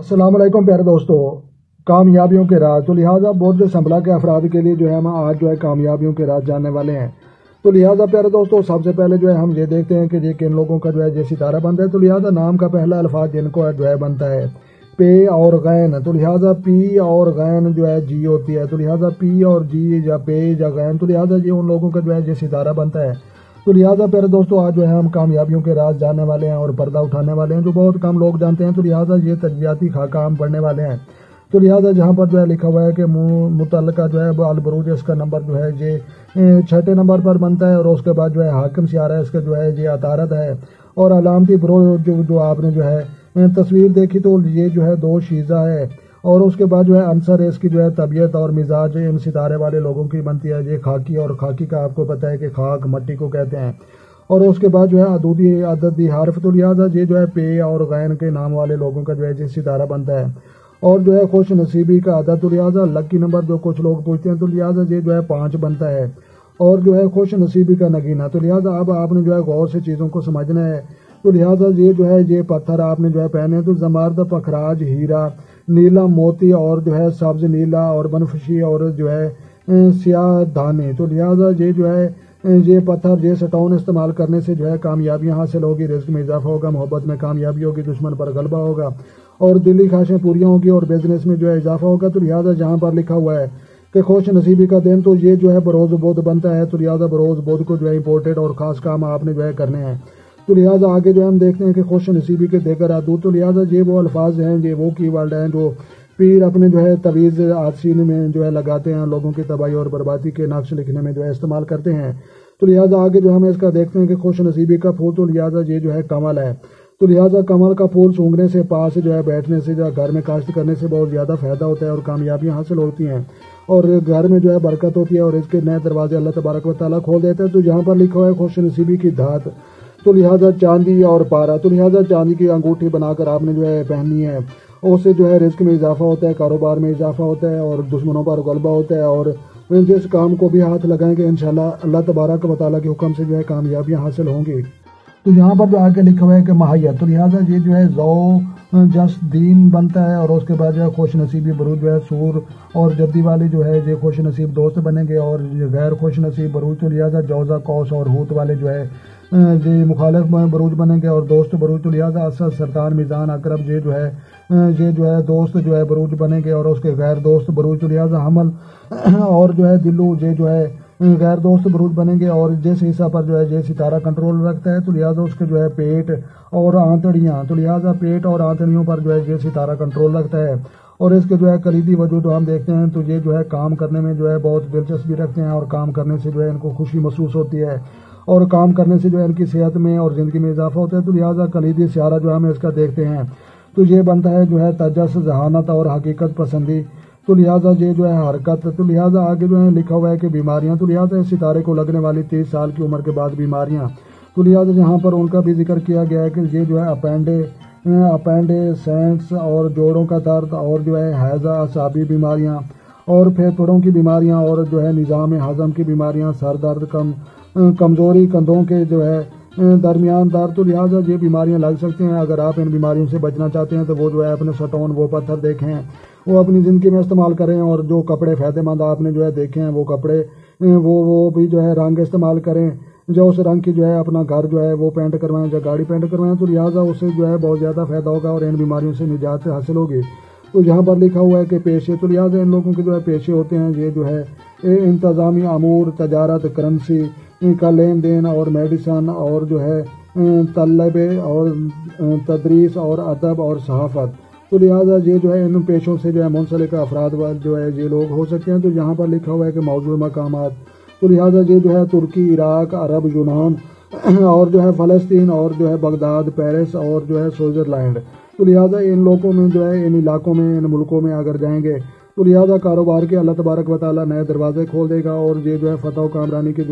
السلام علیکم پیارے دوستو، کامیابیوں کے راز۔ تو لہٰذا بورڈ اسمبلا کے افراد کے لیے ہم آج کامیابیوں کے راز جاننے والے ہیں۔ تو لہٰذا پیارے دوستو، سب سے پہلے ہم یہ دیکھتے ہیں کہ کن لوگوں کا ستارہ بنتا ہے۔ تو لہٰذا نام کا پہلا الفاظ جن کو بنتا ہے پے اور غین۔ تو لہٰذا پی اور غین جی ہوتی ہے۔ تو لہٰذا پی اور جی یا پے یا غین، تو لہٰذا ان لوگوں کا ستارہ بنتا ہے۔ تو لہٰذا پیارے دوستو، آج ہم کامیابیوں کے راز جاننے والے ہیں اور پردہ اٹھانے والے ہیں جو بہت کم لوگ جانتے ہیں۔ تو لہٰذا یہ تجزیاتی خاکہ ہم پڑھنے والے ہیں۔ تو لہٰذا جہاں پر لکھا ہوا ہے کہ متعلقہ البروج، اس کا نمبر یہ 6 نمبر پر بنتا ہے، اور اس کے بعد حاکم سیارہ، اس کا یہ عطارد ہے، اور علامتی بروج جو آپ نے تصویر دیکھی تو یہ 2 شیزہ ہے، اور اس کے بعد عنصر اس کی طبیعت اور مزاج ان ستارے والے لوگوں کی بنتی ہے۔ یہ خاکی، اور خاکی کا آپ کو پتہ ہے کہ خاک مٹی کو کہتے ہیں، اور اس کے بعد عددی حرف۔ تو لہٰذا یہ پے اور غین کے نام والے لوگوں کا ستارہ بنتا ہے، اور خوش نصیبی کا عدد، تو لہٰذا لکی نمبر جو کچھ لوگ پوچھتے ہیں، تو لہٰذا یہ 5 بنتا ہے، اور خوش نصیبی کا نگینہ۔ تو لہٰذا اب آپ نے غور سے چیزوں کو سمجھنا ہے۔ تو لہٰذا یہ پتھر آپ نے پہنے ہیں، تو زمرد، پکھراج، ہیرا، نیلا موتی، اور سبز نیلا، اور بنفشی، اور سیاہ دھانی۔ تو لہٰذا یہ پتھر، یہ سٹون استعمال کرنے سے کامیابیاں حاصل ہوگی، رزق میں اضافہ ہوگا، محبت میں کامیابی ہوگی، دشمن پر غلبہ ہوگا، اور دلی خواہشیں پوریاں ہوگی، اور بزنس میں اضافہ ہوگا۔ تو لہٰذا جہاں پر لکھا ہوا ہے کہ خوش نصیبی کا دن، تو یہ بروز بدھ بنتا ہے۔ تو لہٰذا بروز بدھ کو امپورٹنٹ اور خاص کام آپ نے کرنے ہیں۔ تو لہٰذا آگے ہم دیکھتے ہیں کہ خوش نصیبی کے دیگر عدود۔ تو لہٰذا یہ وہ الفاظ ہیں، یہ وہ کی ورڈ ہیں جو پیر اپنے تویز آسین میں لگاتے ہیں، لوگوں کی تباہی اور بربادی کے نقش لکھنے میں استعمال کرتے ہیں۔ تو لہٰذا آگے ہم اس کا دیکھتے ہیں کہ خوش نصیبی کا پھول، تو لہٰذا یہ کمل ہے۔ تو لہٰذا کمل کا پھول سونگھنے سے، پاس بیٹھنے سے، گھر میں کاشت کرنے سے بہت زیادہ فائدہ ہوتا ہے اور کامیابیاں حاصل ہوتی ہیں، اور گھر میں برکت ہوتی ہے، اور اس کے نئے دروازے اللہ تبارک و تعالیٰ کھول دیتے ہیں۔ تو یہاں پر لکھا ہوا ہے خوش نصیبی کی دھات، تو لہٰذا چاندی اور پارا۔ تو لہٰذا چاندی کی انگوٹھی بنا کر آپ نے پہننی ہے، اس سے رزق میں اضافہ ہوتا ہے، کاروبار میں اضافہ ہوتا ہے، اور دشمنوں پر غلبہ ہوتا ہے، اور جس کام کو بھی ہاتھ لگائیں گے انشاءاللہ اللہ تبارک و تعالیٰ کے حکم سے کامیابیاں حاصل ہوں گی۔ تو یہاں پر آگے لکھا ہوا ہے کہ مہیت، تو لہٰذا یہ ذو جس دین بنتا ہے، اور اس کے بعد خوش نصیبی بروج سور اور جدی والے یہ خوش نصیب دوست بنیں گے، اور غیر خوش نصیب بروج، تو لہٰذا جوزہ، قوس اور ہوت والے یہ مخالف بروج بنیں گے، اور دوست بروج، تو لہٰذا اسد، سرطان، میزان، عقرب، یہ دوست بروج بنیں گے، اور اس کے غیر دوست بروج، تو لہٰذا حمل اور دلو، یہ غیر دوست بروج بنیں گے، اور جس حصہ پر یہ ستارہ کنٹرول رکھتا ہے، تو لہٰذا اس کے پیٹ اور آنتڑیاں، تو لہٰذا پیٹ اور آنتڑیوں پر یہ ستارہ کنٹرول رکھتا ہے، اور اس کے کلیدی وجود ہم دیکھتے ہیں، تو یہ کام کرنے میں بہت دلچسپی رکھتے ہیں، اور کام کرنے سے ان کو خوشی محسوس ہوتی ہے، اور کام کرنے سے ان کی صحت میں اور زندگی میں اضافہ ہوتا ہے۔ تو لہٰذا کلیدی سیارہ ہم اس کا دیکھتے ہیں، تو یہ بنتا ہے تجس، ذہانت اور حقیقت پسندی۔ تو لہٰذا یہ حرکت۔ تو لہٰذا آگے لکھا ہوا ہے کہ بیماریاں، تو لہٰذا اس ستارے کو لگنے والی 30 سال کی عمر کے بعد بیماریاں، تو لہٰذا یہاں پر ان کا بھی ذکر کیا گیا ہے کہ یہ اپینڈیسائٹس اور جوڑوں کا درد، اور حیضہ، اعصابی بیماریاں، اور پھیپھڑوں کی بیماریاں، اور نظام ہضم کی بیماریاں، سر درد، کمزوری، کندھوں کے درمیان درد، تو لہٰذا یہ بیماریاں لگ سکتی ہیں۔ اگر آپ ان بیماریوں سے بچنا چاہتے ہیں تو وہ اپنے سٹون، وہ پتھر دیکھیں، وہ اپنی زندگی میں استعمال کریں، اور جو کپڑے فائدہ مند آپ نے دیکھے ہیں، وہ کپڑے وہ بھی رنگ استعمال کریں، جو اس رنگ کی اپنا گھر وہ پینٹ کروائیں، یا گاڑی پینٹ کروائیں، تو لہٰذا اس سے بہت زیادہ فائدہ ہوگا، اور ان بیماریوں سے نجات حاصل ہوگی۔ تو یہاں پر لکھا ہوا ہے کہ پیشے، تو لہٰذا ان لوگوں کے پیشے ہوتے ہیں، یہ انتظامی امور، تجارت، کرنسی کا لین دین، اور میڈیسن، اور طلبے، اور تدریس، اور ادب، اور صحافت۔ تو لہٰذا یہ ان پیشوں سے منسلک افراد یہ لوگ ہو سکتے ہیں۔ تو یہاں پر لکھا ہوا ہے کہ موضوع مقامات، تو لہٰذا یہ ترکی، عراق، عرب، یونان، اور فلسطین، اور بغداد، پیرس، اور سوئٹزرلینڈ۔ تو لہٰذا ان لوگوں میں ان علاقوں میں، ان ملکوں میں اگر جائیں گے، تو لہٰذا کاروبار کے اللہ تبارک و تعالیٰ نئے دروازے کھول دے گا، اور یہ فتح و کامرانی کے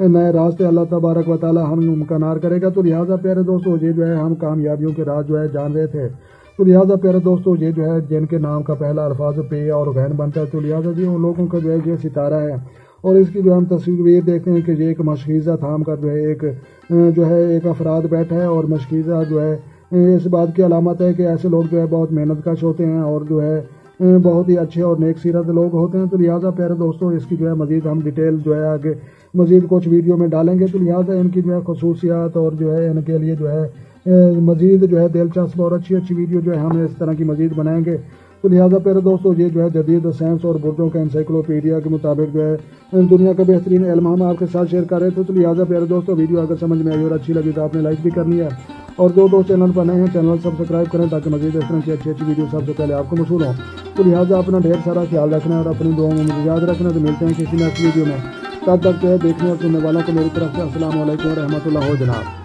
نئے راستے اللہ تبارک و تعالیٰ ہم ممکنار کرے گا۔ تو لہٰذا پیارے دوستو، یہ ہم کامیابیوں کے راز جان رہے تھے۔ تو لہٰذا پیارے دوستو، یہ جن کے نام کا پہلا الفاظ پے اور غین بنتا ہے، تو لہٰذا ان لوگوں کا یہ ستارہ ہے، اور اس کی ہم تصویر دیکھتے ہیں کہ یہ ایک مشکیزہ تھام کر ایک افراد بیٹھا ہے، اور مشکیزہ اس بات کی علامت ہے کہ ایسے لوگ جو ہے بہت محنت کش ہوتے ہیں اور جو ہے بہت ہی اچھے اور نیک سیرت لوگ ہوتے ہیں۔ تو لہٰذا پیارے دوستوں اس کی جو ہے مزید ہم ڈیٹیل جو ہے آگے مزید کچھ ویڈیو میں ڈالیں گے، تو لہٰذا ان کی جو ہے خصوصیات اور جو ہے ان کے لیے جو ہے مزید جو ہے دلچسپ اور اچھی ویڈیو جو ہے ہم اس طرح کی مزید بنائیں گے۔ تو لہٰذا پیارے دوستوں یہ جو ہے جدید سائنس اور بردوں کا انسائکلوپیڈیا کے مطابق جو ہے دنیا کا بہترین علم ہم آپ کے ساتھ شیئر کر رہے تھے۔ تو لہٰذا پیارے دوستوں ویڈیو اگر سمجھ میں آئی اور اچھی لگی تو آپ نے لائک بھی کرنی ہے، اور جو دوست چینل پر نئے ہیں چینل سبسکرائب کریں تاکہ مزید اس طرح کی اچھی ویڈیو سب سے پہلے آپ کو موصول ہوں۔ تو لہٰذا اپنا ڈھیر سارا خیال رکھنا اور اپنی دعاؤں میں مجھے یاد رکھنا۔ تو ملتے ہیں کسی نیکسٹ ویڈیو میں، تب تک جو ہے دیکھنے اور سننے والوں کو میری طرف سے السلام علیکم و رحمۃ اللہ جناب۔